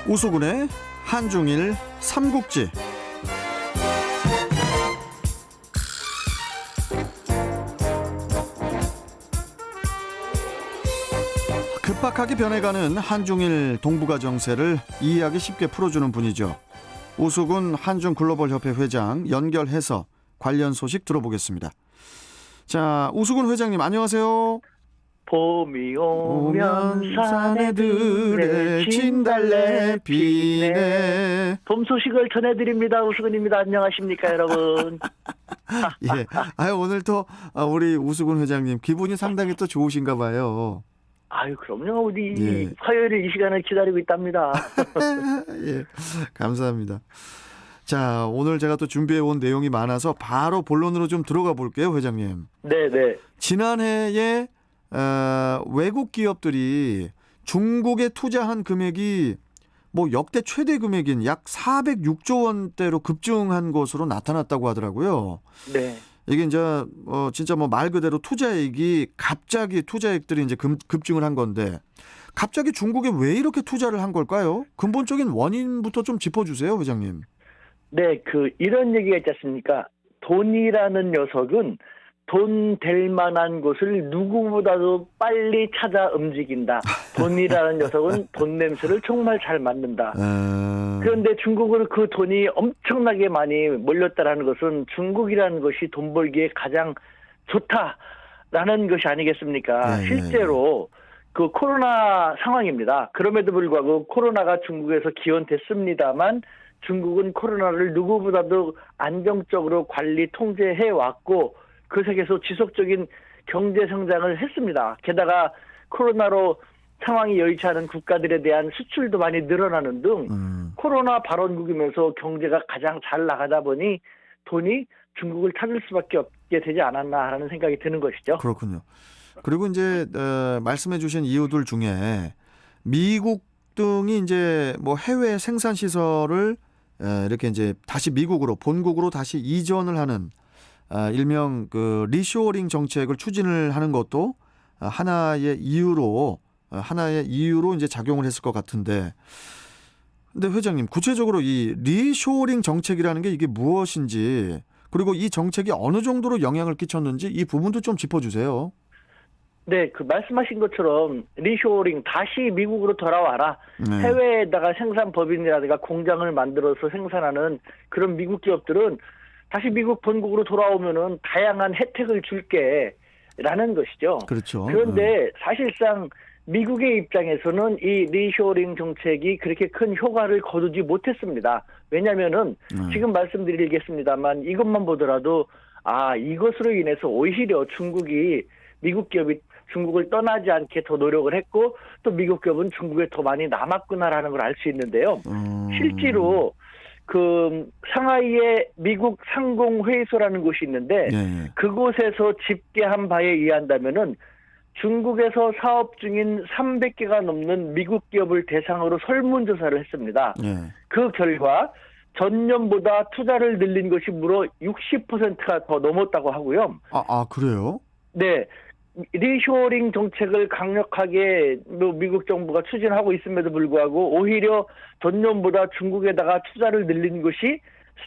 우수군의 한중일 삼국지. 급박하게 변해가는 한중일 동북아 정세를 이해하기 쉽게 풀어주는 분이죠. 우수군 한중글로벌협회 회장 연결해서 관련 소식 들어보겠습니다. 자, 우수군 회장님 안녕하세요. 봄이 오면 사내들의 진달래 피네. 봄 소식을 전해드립니다. 우수근입니다. 안녕하십니까 여러분. 예. 오늘 또 우리 우수군 회장님 기분이 상당히 또 좋으신가 봐요. 아유 그럼요. 우리 예. 화요일에 이 시간을 기다리고 있답니다. 예, 감사합니다. 자, 오늘 제가 또 준비해 온 내용이 많아서 바로 본론으로 좀 들어가 볼게요, 회장님. 네네. 지난해에 외국 기업들이 중국에 투자한 금액이 뭐 역대 최대 금액인 약 406조 원대로 급증한 것으로 나타났다고 하더라고요. 네. 이게 이제 진짜 뭐 말 그대로 투자액이 갑자기 투자액들이 이제 급증을 한 건데 갑자기 중국에 왜 이렇게 투자를 한 걸까요? 근본적인 원인부터 좀 짚어주세요, 회장님. 네, 이런 얘기가 있지 않습니까? 돈이라는 녀석은 돈 될 만한 곳을 누구보다도 빨리 찾아 움직인다. 돈이라는 녀석은 돈 냄새를 정말 잘 맡는다. 그런데 중국은 그 돈이 엄청나게 많이 몰렸다라는 것은 중국이라는 것이 돈 벌기에 가장 좋다라는 것이 아니겠습니까? 네, 실제로 그 코로나 상황입니다. 그럼에도 불구하고 코로나가 중국에서 기원됐습니다만 중국은 코로나를 누구보다도 안정적으로 관리 통제해 왔고 그 세계에서 지속적인 경제 성장을 했습니다. 게다가 코로나로 상황이 여의치 않은 국가들에 대한 수출도 많이 늘어나는 등 코로나 발원국이면서 경제가 가장 잘 나가다 보니 돈이 중국을 찾을 수밖에 없게 되지 않았나 하는 생각이 드는 것이죠. 그렇군요. 그리고 이제 말씀해 주신 이유들 중에 미국 등이 이제 뭐 해외 생산 시설을 이렇게 이제 다시 미국으로 본국으로 다시 이전을 하는 일명 그 리쇼어링 정책을 추진을 하는 것도 하나의 이유로 이제 작용을 했을 것 같은데, 근데 회장님 구체적으로 이 리쇼어링 정책이라는 게 이게 무엇인지 그리고 이 정책이 어느 정도로 영향을 끼쳤는지 이 부분도 좀 짚어주세요. 네, 말씀하신 것처럼 리쇼어링 다시 미국으로 돌아와라. 네. 해외에다가 생산 법인이라든가 공장을 만들어서 생산하는 그런 미국 기업들은 다시 미국 본국으로 돌아오면은 다양한 혜택을 줄게라는 것이죠. 그렇죠. 그런데 사실상 미국의 입장에서는 이 리쇼어링 정책이 그렇게 큰 효과를 거두지 못했습니다. 왜냐하면은 지금 말씀드리겠습니다만 이것만 보더라도 이것으로 인해서 오히려 중국이 미국 기업이 중국을 떠나지 않게 더 노력을 했고 또 미국 기업은 중국에 더 많이 남았구나라는 걸 알 수 있는데요. 실제로 상하이에 미국 상공회의소라는 곳이 있는데 네. 그곳에서 집계한 바에 의한다면은 중국에서 사업 중인 300개가 넘는 미국 기업을 대상으로 설문조사를 했습니다. 네. 그 결과 전년보다 투자를 늘린 것이 무려 60%가 더 넘었다고 하고요. 그래요? 네. 리쇼어링 정책을 강력하게 미국 정부가 추진하고 있음에도 불구하고 오히려 전년보다 중국에다가 투자를 늘린 것이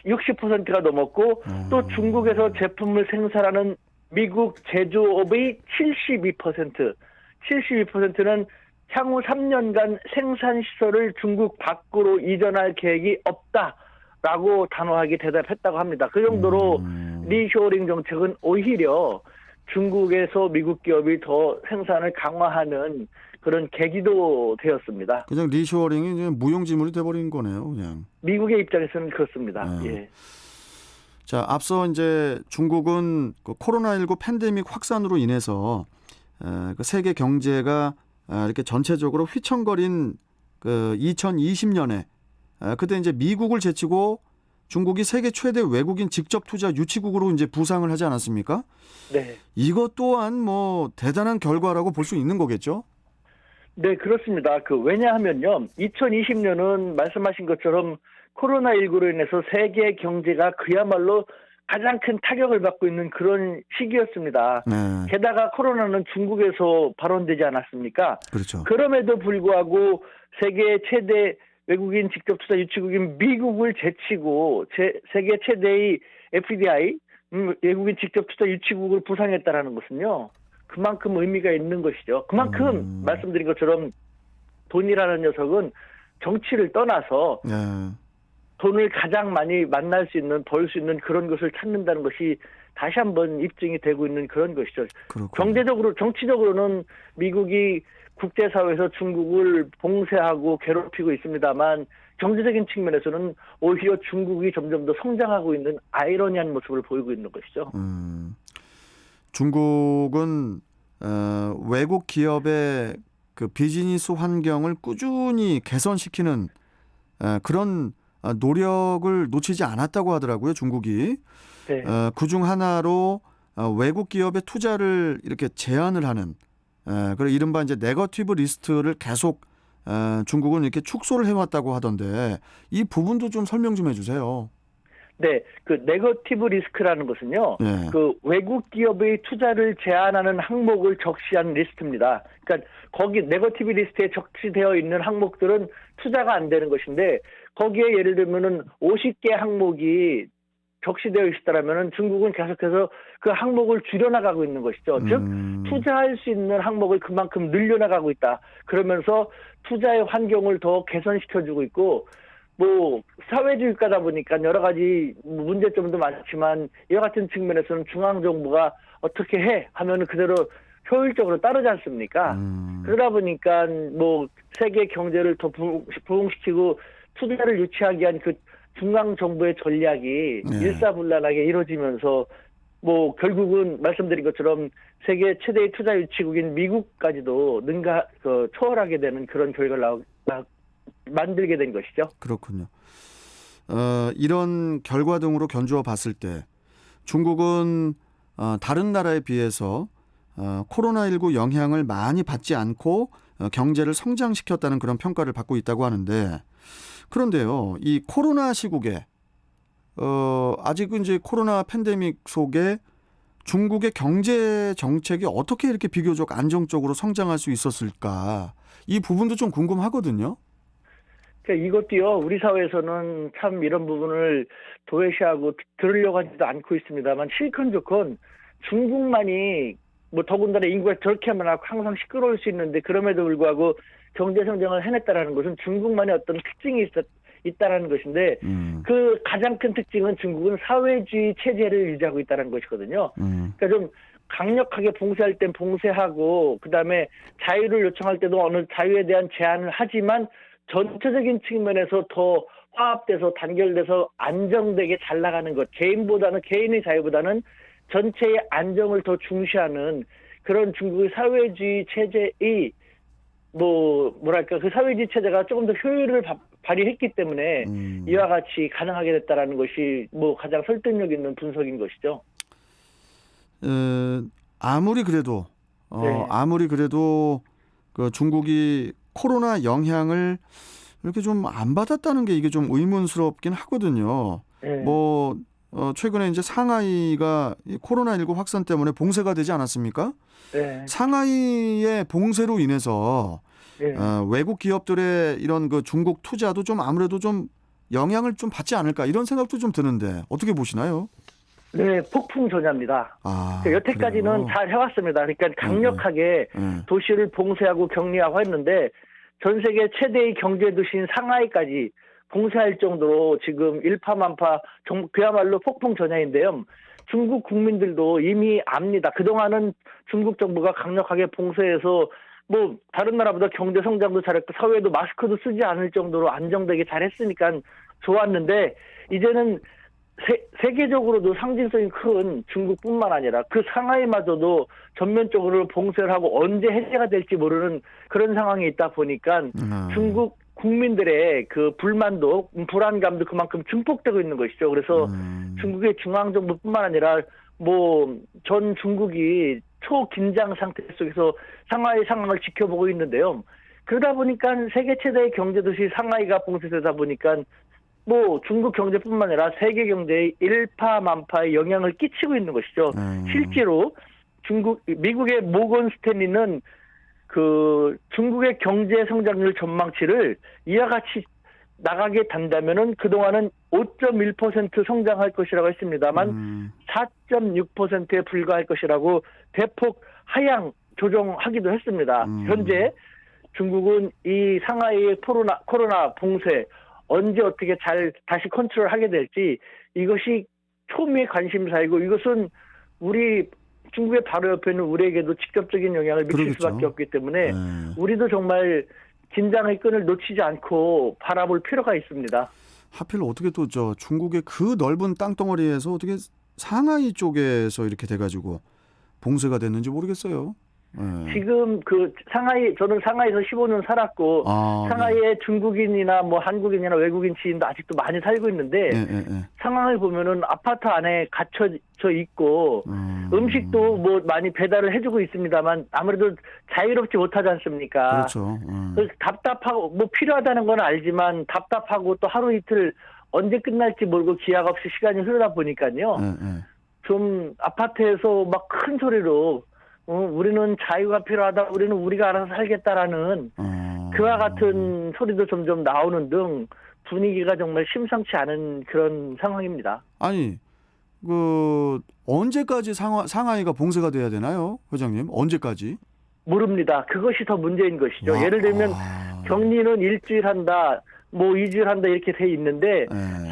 60%가 넘었고 또 중국에서 제품을 생산하는 미국 제조업의 72%는 향후 3년간 생산시설을 중국 밖으로 이전할 계획이 없다라고 단호하게 대답했다고 합니다. 그 정도로 리쇼어링 정책은 오히려 중국에서 미국 기업이 더 생산을 강화하는 그런 계기도 되었습니다. 그냥 리쇼어링이 이제 무용지물이 돼버린 거네요, 그냥. 미국의 입장에서는 그렇습니다. 예. 자, 앞서 이제 중국은 그 코로나19 팬데믹 확산으로 인해서 그 세계 경제가 이렇게 전체적으로 휘청거린 그 2020년에 그때 이제 미국을 제치고 중국이 세계 최대 외국인 직접 투자 유치국으로 이제 부상을 하지 않았습니까? 네. 이것 또한 뭐 대단한 결과라고 볼 수 있는 거겠죠? 네, 그렇습니다. 왜냐하면요. 2020년은 말씀하신 것처럼 코로나19로 인해서 세계 경제가 그야말로 가장 큰 타격을 받고 있는 그런 시기였습니다. 네. 게다가 코로나는 중국에서 발원되지 않았습니까? 그렇죠. 그럼에도 불구하고 세계 최대 외국인 직접 투자 유치국인 미국을 제치고 세계 최대의 FDI 외국인 직접 투자 유치국을 부상했다라는 것은요. 그만큼 의미가 있는 것이죠. 그만큼 말씀드린 것처럼 돈이라는 녀석은 정치를 떠나서 네. 돈을 가장 많이 만날 수 있는, 벌 수 있는 그런 것을 찾는다는 것이 다시 한번 입증이 되고 있는 그런 것이죠. 그렇군요. 경제적으로, 정치적으로는 미국이 국제사회에서 중국을 봉쇄하고 괴롭히고 있습니다만 경제적인 측면에서는 오히려 중국이 점점 더 성장하고 있는 아이러니한 모습을 보이고 있는 것이죠. 중국은 외국 기업의 그 비즈니스 환경을 꾸준히 개선시키는 그런 노력을 놓치지 않았다고 하더라고요, 중국이. 네. 그중 하나로 외국 기업의 투자를 이렇게 제한을 하는 그리고 이른바 이제 네거티브 리스트를 계속 중국은 이렇게 축소를 해왔다고 하던데 이 부분도 좀 설명 좀 해주세요. 네, 그 네거티브 리스크라는 것은요, 네. 그 외국 기업의 투자를 제한하는 항목을 적시한 리스트입니다. 그러니까 거기 네거티브 리스트에 적시되어 있는 항목들은 투자가 안 되는 것인데 거기에 예를 들면은 50개 항목이 적시되어 있다라면은 중국은 계속해서 그 항목을 줄여나가고 있는 것이죠. 즉 투자할 수 있는 항목을 그만큼 늘려나가고 있다. 그러면서 투자의 환경을 더 개선시켜주고 있고. 뭐 사회주의 국가다 보니까 여러 가지 문제점도 많지만 이와 같은 측면에서는 중앙 정부가 어떻게 해 하면은 그대로 효율적으로 따르지 않습니까? 그러다 보니까 뭐 세계 경제를 더 부흥시키고 투자를 유치하기 위한 그 중앙 정부의 전략이 네. 일사불란하게 이루어지면서 뭐 결국은 말씀드린 것처럼 세계 최대의 투자 유치국인 미국까지도 초월하게 되는 그런 결과를 만들게 된 것이죠. 그렇군요. 이런 결과 등으로 견주어 봤을 때 중국은 다른 나라에 비해서 코로나19 영향을 많이 받지 않고 경제를 성장시켰다는 그런 평가를 받고 있다고 하는데 그런데요, 이 코로나 시국에 아직은 이제 코로나 팬데믹 속에 중국의 경제 정책이 어떻게 이렇게 비교적 안정적으로 성장할 수 있었을까? 이 부분도 좀 궁금하거든요. 그러니까 이것도요, 우리 사회에서는 참 이런 부분을 도외시하고 들으려고 하지도 않고 있습니다만, 실컷 좋건 중국만이 뭐 더군다나 인구가 저렇게 하면 항상 시끄러울 수 있는데, 그럼에도 불구하고 경제 성장을 해냈다라는 것은 중국만의 어떤 특징이 있다라는 것인데, 그 가장 큰 특징은 중국은 사회주의 체제를 유지하고 있다는 것이거든요. 그러니까 좀 강력하게 봉쇄할 땐 봉쇄하고, 그 다음에 자유를 요청할 때도 어느 자유에 대한 제한을 하지만, 전체적인 측면에서 더 화합돼서 단결돼서 안정되게 잘 나가는 것. 개인의 자유보다는 전체의 안정을 더 중시하는 그런 중국의 사회주의 체제의 그 사회주의 체제가 조금 더 효율을 발휘했기 때문에 이와 같이 가능하게 됐다라는 것이 가장 설득력 있는 분석인 것이죠. 아무리 그래도 그 중국이 코로나 영향을 이렇게 좀 안 받았다는 게 이게 좀 의문스럽긴 하거든요. 네. 최근에 이제 상하이가 코로나19 확산 때문에 봉쇄가 되지 않았습니까? 네. 상하이의 봉쇄로 인해서 네. 외국 기업들의 이런 그 중국 투자도 좀 아무래도 좀 영향을 좀 받지 않을까 이런 생각도 좀 드는데 어떻게 보시나요? 네, 폭풍 전야입니다. 여태까지는 그래요? 잘 해왔습니다. 그러니까 강력하게 도시를 봉쇄하고 격리하고 했는데 전 세계 최대의 경제 도시인 상하이까지 봉쇄할 정도로 지금 일파만파 그야말로 폭풍 전야인데요. 중국 국민들도 이미 압니다. 그동안은 중국 정부가 강력하게 봉쇄해서 다른 나라보다 경제 성장도 잘했고 사회도 마스크도 쓰지 않을 정도로 안정되게 잘했으니까 좋았는데 이제는 세계적으로도 상징성이 큰 중국뿐만 아니라 그 상하이마저도 전면적으로 봉쇄를 하고 언제 해제가 될지 모르는 그런 상황이 있다 보니까 중국 국민들의 그 불만도 불안감도 그만큼 증폭되고 있는 것이죠. 그래서 중국의 중앙정부뿐만 아니라 전 중국이 초긴장 상태 속에서 상하이 상황을 지켜보고 있는데요. 그러다 보니까 세계 최대의 경제도시 상하이가 봉쇄되다 보니까 중국 경제뿐만 아니라 세계 경제에 일파만파의 영향을 끼치고 있는 것이죠. 실제로 미국의 모건 스탠리는 그 중국의 경제 성장률 전망치를 이와 같이 나가게 된다면은 그동안은 5.1% 성장할 것이라고 했습니다만 4.6%에 불과할 것이라고 대폭 하향 조정하기도 했습니다. 현재 중국은 이 상하이의 코로나 봉쇄 언제 어떻게 잘 다시 컨트롤하게 될지 이것이 초미의 관심사이고 이것은 우리 중국의 바로 옆에 있는 우리에게도 직접적인 영향을 미칠 그러겠죠. 수밖에 없기 때문에 네. 우리도 정말 긴장의 끈을 놓치지 않고 바라볼 필요가 있습니다. 하필 어떻게 또 저 중국의 그 넓은 땅덩어리에서 어떻게 상하이 쪽에서 이렇게 돼가지고 봉쇄가 됐는지 모르겠어요. 네. 지금 그 저는 상하이에서 15년 살았고 상하이에 중국인이나 뭐 한국인이나 외국인 지인도 아직도 많이 살고 있는데 상황을 보면은 아파트 안에 갇혀져 있고 음식도 뭐 많이 배달을 해주고 있습니다만 아무래도 자유롭지 못하지 않습니까? 그렇죠. 그래서 답답하고 뭐 필요하다는 건 알지만 답답하고 또 하루 이틀 언제 끝날지 모르고 기약 없이 시간이 흐르다 보니까요. 좀 아파트에서 막 큰 소리로 우리는 자유가 필요하다. 우리는 우리가 알아서 살겠다라는 그와 같은 소리도 점점 나오는 등 분위기가 정말 심상치 않은 그런 상황입니다. 아니 그 언제까지 상하이가 봉쇄가 돼야 되나요, 회장님? 언제까지? 모릅니다. 그것이 더 문제인 것이죠. 예를 들면 격리는 일주일 한다, 뭐 2주일 한다 이렇게 돼 있는데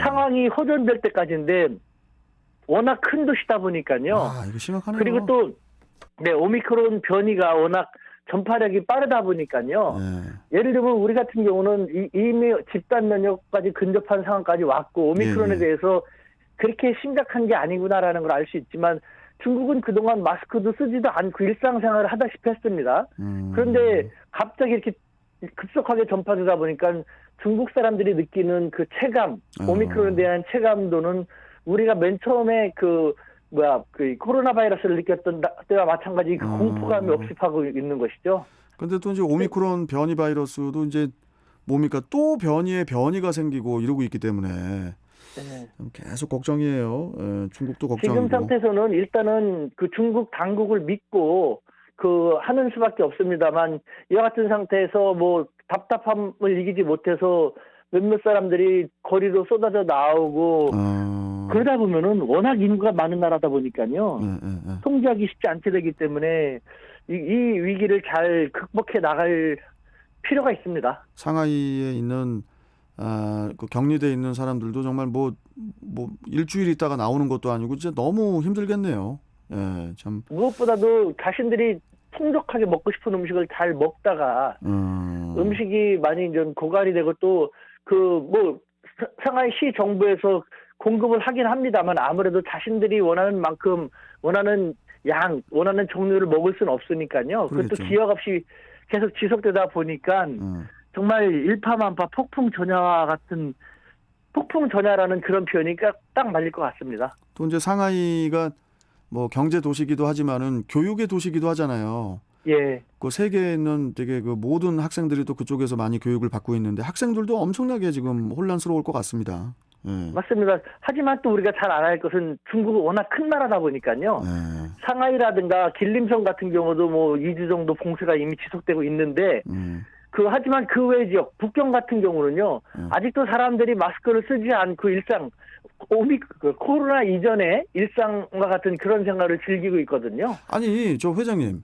상황이 호전될 때까지인데 워낙 큰 도시다 보니까요. 이거 심각하네요. 그리고 또 네, 오미크론 변이가 워낙 전파력이 빠르다 보니까요. 예를 들면 우리 같은 경우는 이미 집단 면역까지 근접한 상황까지 왔고 오미크론에 대해서 그렇게 심각한 게 아니구나라는 걸 알 수 있지만 중국은 그동안 마스크도 쓰지도 않고 일상생활을 하다시피 했습니다. 그런데 갑자기 이렇게 급속하게 전파되다 보니까 중국 사람들이 느끼는 그 체감, 오미크론에 대한 체감도는 우리가 맨 처음에 그 코로나 바이러스를 느꼈던 때와 마찬가지 그 공포감이 없습하고 있는 것이죠. 근데 또 이제 오미크론 변이 바이러스도 이제 뭡니까 또 변이에 변이가 생기고 이러고 있기 때문에 계속 걱정이에요. 중국도 걱정이고. 지금 상태에서는 일단은 그 중국 당국을 믿고 그 하는 수밖에 없습니다만 이와 같은 상태에서 뭐 답답함을 이기지 못해서 몇몇 사람들이 거리로 쏟아져 나오고 그러다 보면은 워낙 인구가 많은 나라다 보니까요. 통제하기 쉽지 않게 되기 때문에 이 위기를 잘 극복해 나갈 필요가 있습니다. 상하이에 있는 그 격리돼 있는 사람들도 정말 뭐 일주일 있다가 나오는 것도 아니고 진짜 너무 힘들겠네요. 참 무엇보다도 자신들이 풍족하게 먹고 싶은 음식을 잘 먹다가 음식이 많이 좀 고갈이 되고 또 그 뭐 상하이 시 정부에서 공급을 하긴 합니다만 아무래도 자신들이 원하는 만큼 원하는 양, 원하는 종류를 먹을 수는 없으니까요. 그것도 기약 없이 계속 지속되다 보니까 정말 일파만파 폭풍전야와 같은 폭풍전야라는 그런 표현이 딱 맞을 것 같습니다. 또 이제 상하이가 뭐 경제 도시기도 하지만은 교육의 도시기도 하잖아요. 예. 그 세계에 있는 되게 그 모든 학생들이 또 그쪽에서 많이 교육을 받고 있는데 학생들도 엄청나게 지금 혼란스러울 것 같습니다. 맞습니다. 하지만 또 우리가 잘 알아야 할 것은 중국은 워낙 큰 나라다 보니까요. 상하이라든가 길림성 같은 경우도 뭐 2주 정도 봉쇄가 이미 지속되고 있는데 하지만 그 외 지역 북경 같은 경우는요. 아직도 사람들이 마스크를 쓰지 않고 코로나 이전에 일상과 같은 그런 생활을 즐기고 있거든요. 아니 저 회장님.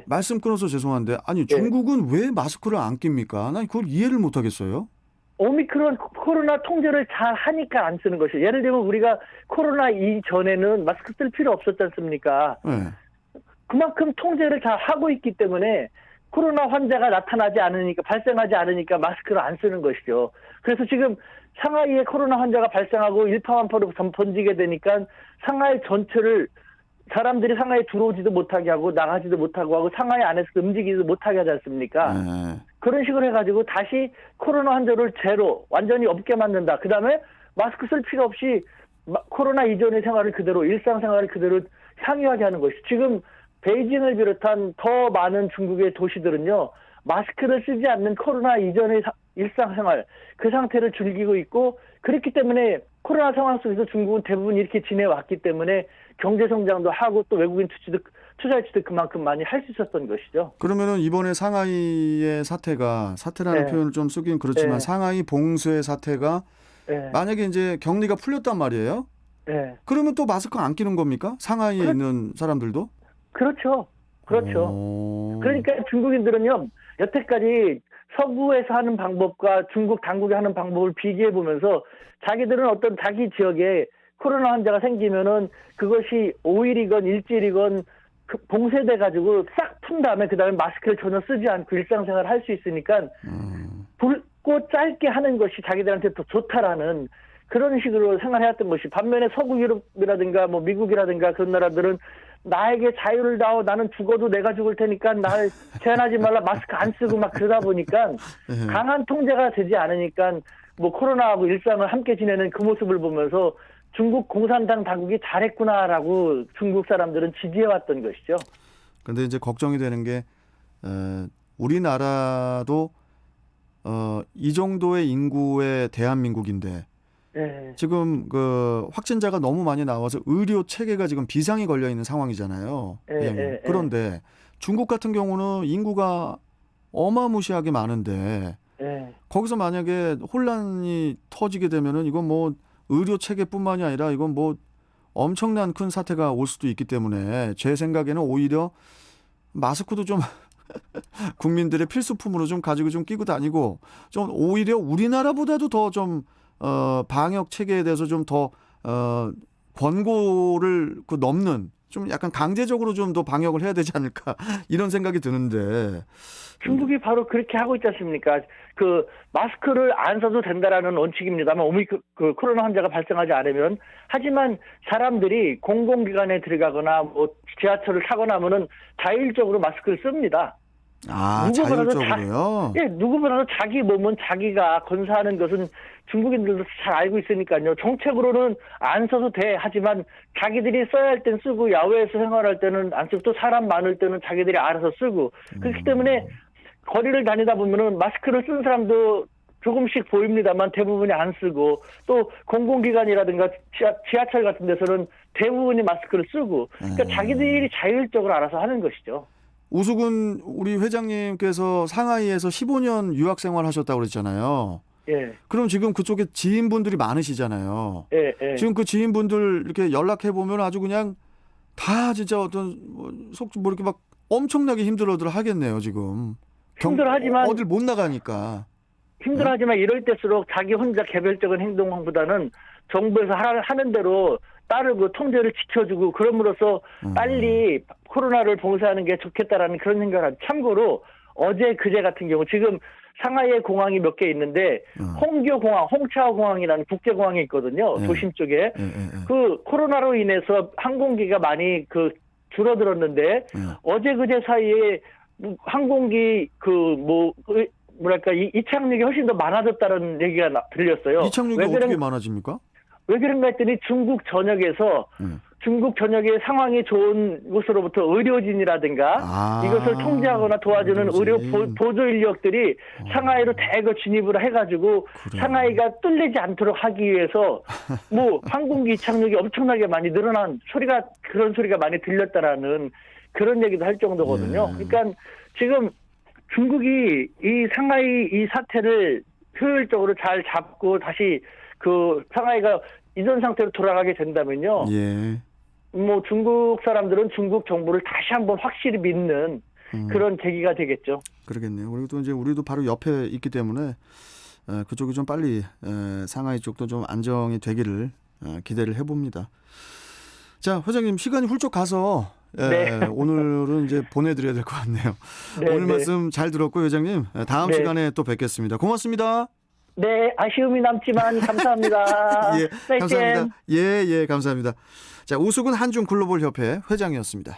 말씀 끊어서 죄송한데 아니 중국은 왜 마스크를 안 낍니까? 난 그걸 이해를 못 하겠어요. 오미크론 코로나 통제를 잘 하니까 안 쓰는 것이에요. 예를 들면 우리가 코로나 이전에는 마스크 쓸 필요 없었지 않습니까? 그만큼 통제를 잘 하고 있기 때문에 코로나 환자가 나타나지 않으니까 발생하지 않으니까 마스크를 안 쓰는 것이죠. 그래서 지금 상하이에 코로나 환자가 발생하고 일파만파로 번지게 되니까 상하이 전체를 사람들이 상하이에 들어오지도 못하게 하고 나가지도 못하고 하고 상하이 안에서 움직이지도 못하게 하지 않습니까? 그런 식으로 해가지고 다시 코로나 환자를 제로 완전히 없게 만든다. 그다음에 마스크 쓸 필요 없이 코로나 이전의 생활을 그대로 일상생활을 그대로 향유하게 하는 것이 지금 베이징을 비롯한 더 많은 중국의 도시들은요. 마스크를 쓰지 않는 코로나 이전의 일상생활 그 상태를 즐기고 있고 그렇기 때문에 코로나 상황 속에서 중국은 대부분 이렇게 지내왔기 때문에 경제성장도 하고 또 외국인 투자도 투자했을 때 그만큼 많이 할 수 있었던 것이죠. 그러면은 이번에 상하이의 사태라는 네. 표현을 좀 쓰긴 그렇지만 네. 상하이 봉쇄 사태가 예, 만약에 이제 격리가 풀렸단 말이에요. 예. 그러면 또 마스크 안 끼는 겁니까? 상하이에 그렇- 있는 사람들도? 그렇죠. 그렇죠. 오. 그러니까 중국인들은요, 여태까지 서구에서 하는 방법과 중국 당국이 하는 방법을 비교해 보면서 자기들은 어떤 자기 지역에 코로나 환자가 생기면은 그것이 5일이건 일주일이건 봉쇄돼 가지고 싹 푼 다음에 그다음에 마스크를 전혀 쓰지 않고 일상생활을 할 수 있으니까 굵고 짧게 하는 것이 자기들한테 더 좋다라는 그런 식으로 생활해왔던 것이, 반면에 서구 유럽이라든가 뭐 미국이라든가 그런 나라들은 나에게 자유를 다오, 나는 죽어도 내가 죽을 테니까 날 제한하지 말라, 마스크 안 쓰고 막 그러다 보니까 예. 강한 통제가 되지 않으니까 뭐 코로나하고 일상을 함께 지내는 그 모습을 보면서 중국 공산당 당국이 잘했구나라고 중국 사람들은 지지해왔던 것이죠. 근데 이제 걱정이 되는 게 우리나라도 이 정도의 인구의 대한민국인데 예, 지금 그 확진자가 너무 많이 나와서 의료 체계가 지금 비상이 걸려 있는 상황이잖아요. 예, 회장님. 예, 예. 그런데 중국 같은 경우는 인구가 어마무시하게 많은데 예, 거기서 만약에 혼란이 터지게 되면은 이건 뭐 의료 체계뿐만이 아니라 이건 뭐 엄청난 큰 사태가 올 수도 있기 때문에 제 생각에는 오히려 마스크도 좀 국민들의 필수품으로 좀 가지고 좀 끼고 다니고 좀 오히려 우리나라보다도 더 좀 방역 체계에 대해서 좀 더 권고를 그 넘는 좀 약간 강제적으로 좀 더 방역을 해야 되지 않을까 이런 생각이 드는데 중국이 바로 그렇게 하고 있지 않습니까? 그 마스크를 안 써도 된다라는 원칙입니다만 그 코로나 환자가 발생하지 않으면, 하지만 사람들이 공공기관에 들어가거나 뭐 지하철을 타고 나면은 자율적으로 마스크를 씁니다. 누구보다도 자율적으로요. 예, 누구보다도 자기 몸은 자기가 건사하는 것은 중국인들도 잘 알고 있으니까요. 정책으로는 안 써도 돼. 하지만 자기들이 써야 할 땐 쓰고 야외에서 생활할 때는 안 쓰고 또 사람 많을 때는 자기들이 알아서 쓰고, 그렇기 때문에 거리를 다니다 보면은 마스크를 쓴 사람도 조금씩 보입니다만 대부분이 안 쓰고, 또 공공기관이라든가 지하철 같은 데서는 대부분이 마스크를 쓰고, 그러니까 자기들이 자율적으로 알아서 하는 것이죠. 우수근 우리 회장님께서 상하이에서 15년 유학 생활 하셨다고 그랬잖아요. 예, 그럼 지금 그쪽에 지인분들이 많으시잖아요. 예, 예. 지금 그 지인분들 이렇게 연락해 보면 아주 그냥 다 진짜 어떤 뭐 이렇게 막 엄청나게 힘들어들 하겠네요 지금. 힘들어하지만 어딜 못 나가니까. 힘들어하지만 이럴 때일수록 자기 혼자 개별적인 행동보다는 정부에서 하는 대로 따르고 통제를 지켜주고, 그럼으로써 빨리 코로나를 봉쇄하는 게 좋겠다라는 그런 생각을 합니다. 참고로 어제 그제 같은 경우 지금 상하이에 공항이 몇 개 있는데 홍교 공항, 홍차오 공항이라는 국제 공항이 있거든요. 네. 도심 쪽에. 예. 그 코로나로 인해서 항공기가 많이 그 줄어들었는데 어제 그제 사이에 항공기 뭐랄까 이착륙이 훨씬 더 많아졌다는 얘기가 들렸어요. 이착륙이 어떻게 많아집니까? 왜 그런가 했더니 중국 전역에서 중국 전역의 상황이 좋은 곳으로부터 의료진이라든가 이것을 통제하거나 도와주는 의료 보조 인력들이 상하이로 대거 진입을 해가지고 그래요. 상하이가 뚫리지 않도록 하기 위해서 뭐 항공기 이착륙이 엄청나게 많이 늘어난 그런 소리가 많이 들렸다라는 그런 얘기도 할 정도거든요. 예. 그러니까 지금 중국이 이 상하이 이 사태를 효율적으로 잘 잡고 다시 그 상하이가 이전 상태로 돌아가게 된다면요. 예. 뭐 중국 사람들은 중국 정부를 다시 한번 확실히 믿는 그런 계기가 되겠죠. 그러겠네요. 그리고 또 이제 우리도 바로 옆에 있기 때문에 그쪽이 좀 빨리 상하이 쪽도 좀 안정이 되기를 기대를 해봅니다. 자, 회장님 시간이 훌쩍 가서 네. 오늘은 이제 보내드려야 될 것 같네요. 네, 오늘 네. 말씀 잘 들었고 회장님 다음 네. 시간에 또 뵙겠습니다. 고맙습니다. 네, 아쉬움이 남지만 감사합니다. 예, 감사합니다. 예, 감사합니다. 자, 우수근 한중글로벌협회 회장이었습니다.